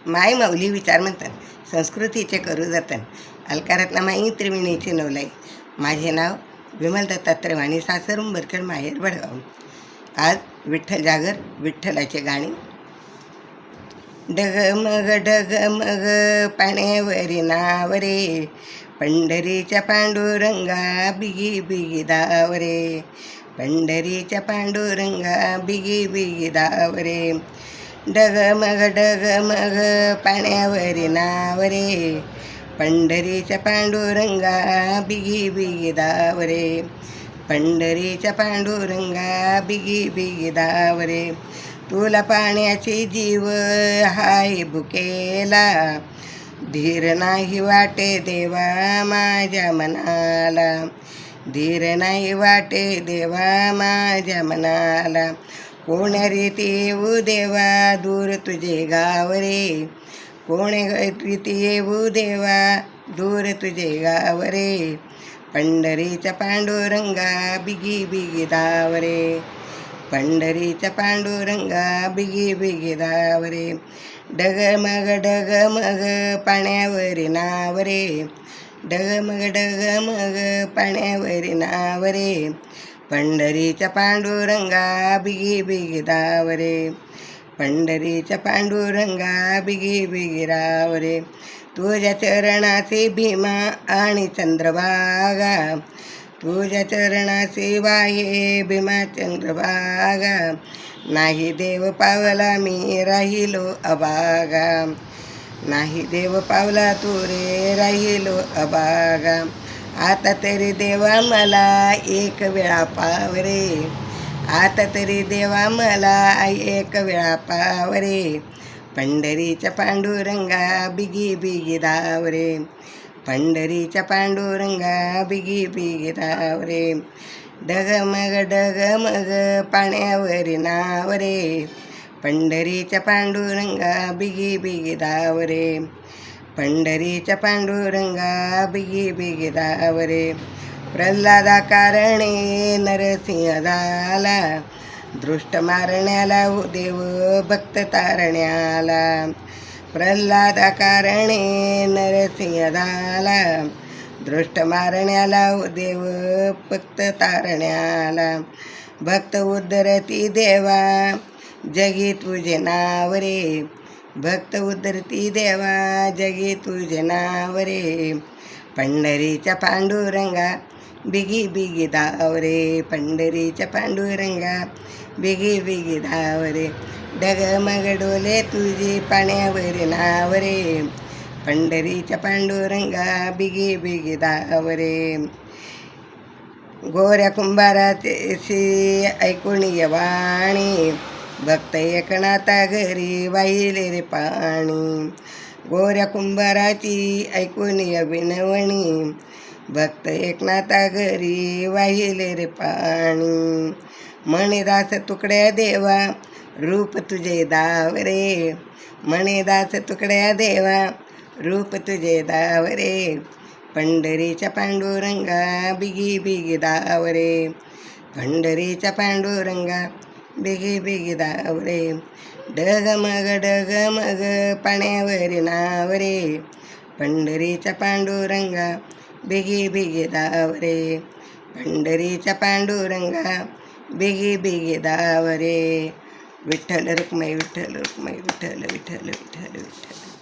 माय माऊली विचार म्हणतात संस्कृतीचे करू जतन अलकारातला माई त्रिवेणीचे नवलाई. माझे नाव विमल दत्तात्रय वाणी, सासर उंबरखेड, माहेर बडगाव. आज विठ्ठल जागर, विठ्ठलाचे गाणे. डगमग डगमग पाण्यावरी नावरे, पंढरीच्या पांडुरंगा बिगी बिगी दावरे. पंढरीच्या पांडुरंगा बिगी बिगी दावरे. डगमग डगमग पाण्यावरी नावरे, पंढरीच्या पांडुरंगा बिगी बिगी दावरे. पंढरीच्या पांडुरंगा बिगी बिगी दावरे. तुला पाण्याची जीव हाय भुकेला, धीर नाही वाटे देवा माझ्या मनाला. धीर नाही वाटे देवा माझ्या मनाला. कोण्या रीती येऊ देवा दूर तुझे गाव रे. कोण्या रीती येऊ देवा दूर तुझे गाव रे. पंढरीच्या पांडुरंगा बिगी बिगी दावरे. पंढरीच्या पांडुरंगा बिगी बिगी दावरे. डगमग डगमग पाण्यावरी नावरे. डगमग डगमग पाण्यावरी नावरे. पंढरीच्या पांडुरंगा बिगी बिगी दावरे. पंढरीच्या पांडुरंगा बिगी बिगी रावरे. तुझ्या चरणाचे भीमा आणि चंद्रभागा. तुझ्या चरणाचे वाहे भीमा चंद्रभागा. नाही देव पावला मी राहिलो अभागा. नाही देव पावला तू रे राहिलो अभागा. आता तरी देवा मला एक वेळा पावरे. आता तरी देवा मला एक वेळा पावरे. पंढरीच्या पांडुरंगा बिगी बिगी दावरे. पंढरीच्या पांडुरंगा बिगी बिगी दावरे. डगमग डगमग पाण्यावरी नावरे. पंढरीच्या पांडुरंगा बिगी बिगी दावरे. पंढरीच्या पांडुरंगा बिगी बिगी दावरे. प्रल्हादा कारणे नरसिंह झाला, दृष्ट मारण्याला हो देव भक्त तारण्याला. प्रल्हादा कारणे नरसिंह झाला, दृष्ट मारण्याला हो देव भक्त तारण्याला. भक्त उद्धरती देवा जगी तुझे नाव रे. भक्त उद्धरती देवा जगी तुझे नाव रे. पंढरीच्या पांडुरंगा बिगी बिगी दावरे. पंढरीच्या पांडुरंगा बिगी बिगी दावरे. डगमग डोले तुझी पाण्यावरी नावरे. पंढरीच्या पांडुरंगा बिगी बिगी दावरे. गोऱ्या कुंभाराची ऐकून वाणी, भक्त एकनाथा घरी वाहिले रे पाणी. गोऱ्या कुंभाराची ऐकून विनवणी, भक्त एकनाथा घरी वाहिले रे पाणी. मणिदास तुकड्या देवा रूप तुझे दावरे. मणिदास तुकड्या देवा रूप तुझे दावरे. पंढरीच्या पांडुरंगा बिगी बिगी दावरे. पंढरीच्या पांडुरंगा बिगी बिगी दावरे. डगमग डगमग पाण्यावरी नावरे. पंढरीच्या पांडुरंगा बिगी बिगी दावरे. पंढरीच्या पांडुरंगा बिगी बिगी दावरे. विठ्ठल रुक्माई विठ्ठल रुक्माई विठ्ठल विठ्ठल विठ्ठल विठ्ठल.